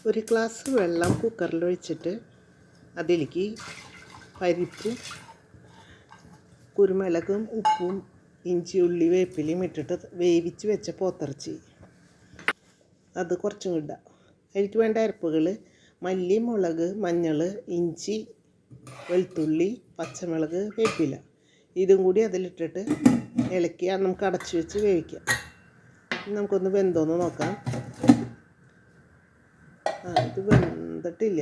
ഒരു ഗ്ലാസ് വെള്ളം കുക്കറിൽ ഒഴിച്ചിട്ട് അതിലേക്ക് പരിപ്പും കുരുമുളകും ഉപ്പും ഇഞ്ചി ഉള്ളി വേപ്പിലയും ഇട്ടിട്ട് വേവിച്ച് വെച്ച പോത്തിറച്ചി അത് കുറച്ചും ഇടുക. അതിലേക്ക് വേണ്ട അരപ്പുകൾ മല്ലി, മുളക്, മഞ്ഞൾ, ഇഞ്ചി, വെളുത്തുള്ളി, പച്ചമുളക്, വേപ്പില ഇതും കൂടി അതിലിട്ടിട്ട് ഇളക്കി നമുക്ക് അടച്ച് വെച്ച് വേവിക്കാം. നമുക്കൊന്ന് വെന്തോന്ന് നോക്കാം. ഇത്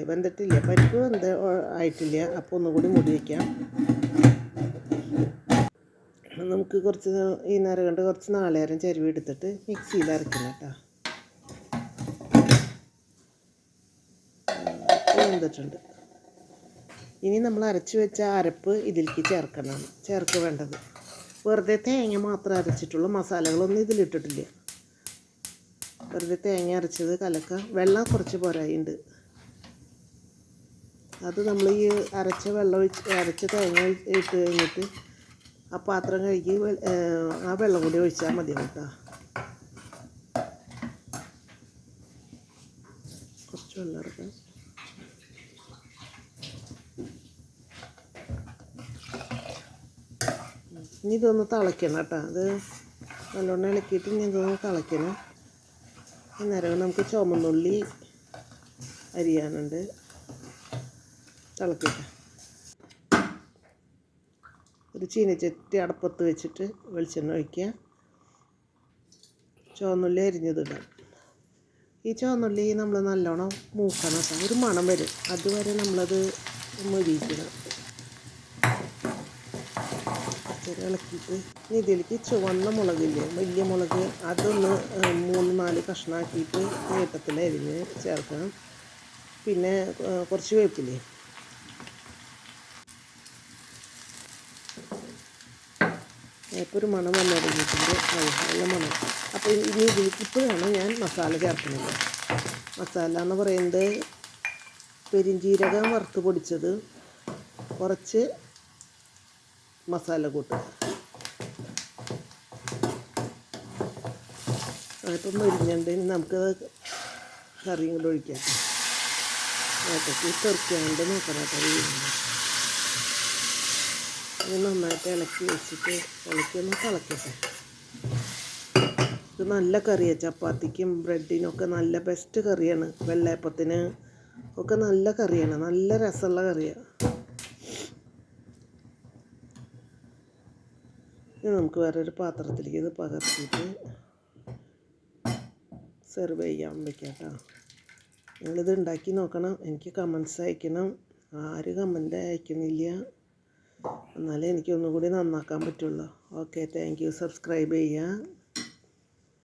വെന്തിട്ടില്ല പരിപ്പ് ആയിട്ടില്ല. അപ്പോൾ ഒന്നുകൂടി മൂടി വയ്ക്കാം. നമുക്ക് കുറച്ച് ഈ നേരം കൊണ്ട് കുറച്ച് നാളികേരം ചിരവി എടുത്തിട്ട് മിക്സിയിൽ അരക്കണം കേട്ടോ. വെന്തിട്ടുണ്ട്. ഇനി നമ്മൾ അരച്ച് വെച്ച അരപ്പ് ഇതിലേക്ക് ചേർക്ക് വേണ്ടത്. വെറുതെ തേങ്ങ മാത്രം അരച്ചിട്ടുള്ളൂ, മസാലകളൊന്നും ഇതിലിട്ടിട്ടില്ല. വെറുതെ തേങ്ങ അരച്ചത് കലക്ക. വെള്ളം കുറച്ച് പോരായുണ്ട്. അത് നമ്മൾ ഈ അരച്ച തേങ്ങ ഇട്ട് കഴിഞ്ഞിട്ട് ആ പാത്രം കഴുകി ആ വെള്ളം കൂടി ഒഴിച്ചാൽ മതി കേട്ടോ. കുറച്ച് വെള്ളം ഇറക്കാം. ഇനി ഇതൊന്ന് തിളയ്ക്കണം കേട്ടോ. അത് നല്ലോണം ഇളക്കിയിട്ട് ഇനി ഇതൊന്ന് തിളയ്ക്കണം. അന്നേരം നമുക്ക് ചുമന്നുള്ളി അരിയാനുണ്ട്. തിളക്കട്ടെ. ഒരു ചീനച്ചട്ടി അടുപ്പത്ത് വെച്ചിട്ട് വെളിച്ചെണ്ണ ഒഴിക്കുക. ചുവന്നുള്ളി അരിഞ്ഞതിടാം. ഈ ചുവന്നുള്ളി നമ്മൾ നല്ലോണം മൂക്കണം കേട്ടോ. ഒരു മണം വരും. അതുവരെ നമ്മളത് മൊരിയിക്കണം. ഇളക്കിയിട്ട് ഇതിലേക്ക് ചുവന്ന മുളകില്ലേ, വലിയ മുളക്, അതൊന്ന് 3-4 കഷ്ണമാക്കിയിട്ട് നീട്ടത്തിൽ അരിഞ്ഞ് ചേർക്കണം. പിന്നെ കുറച്ച് വേപ്പില്ലേ, ഇപ്പോൾ ഒരു മണം വന്നു തുടങ്ങിയിട്ടുണ്ട്. നല്ല മണം. അപ്പോൾ ഇനി ഇപ്പോഴാണ് ഞാൻ മസാല ചേർക്കുന്നത്. മസാല എന്ന് പറയുന്നത് പെരിഞ്ജീരകം വറുത്ത് പൊടിച്ചത്, കുറച്ച് മസാല കൂട്ട്. അതിപ്പം മരിഞ്ഞുണ്ടെങ്കിൽ നമുക്ക് കറിയും കൂടെ ഒഴിക്കാം. ഏട്ടയ്ക്ക് തെറിക്കാണ്ട് നോക്കണം കേട്ടോ. ഇത് നന്നായിട്ട് ഇളക്കി വെച്ചിട്ട് ഒന്ന് തിളക്കട്ടെ. ഇത് നല്ല കറിയാണ്. ചപ്പാത്തിക്കും ബ്രെഡിനൊക്കെ നല്ല ബെസ്റ്റ് കറിയാണ്. വെള്ളയപ്പത്തിന് ഒക്കെ നല്ല കറിയാണ്. നല്ല രസമുള്ള കറിയാണ്. ഇനി നമുക്ക് വേറൊരു പാത്രത്തിലേക്ക് ഇത് പകർത്തിയിട്ട് സെർവ് ചെയ്യാൻ വയ്ക്കാം കേട്ടോ. നിങ്ങളിത് ഉണ്ടാക്കി നോക്കണം. എനിക്ക് കമൻസ് അയക്കണം. ആരും കമൻറ്റ് അയക്കുന്നില്ല. എന്നാലേ എനിക്കൊന്നും കൂടി നന്നാക്കാൻ പറ്റുള്ളൂ. Okay, thank you. സബ്സ്ക്രൈബ് ചെയ്യുക.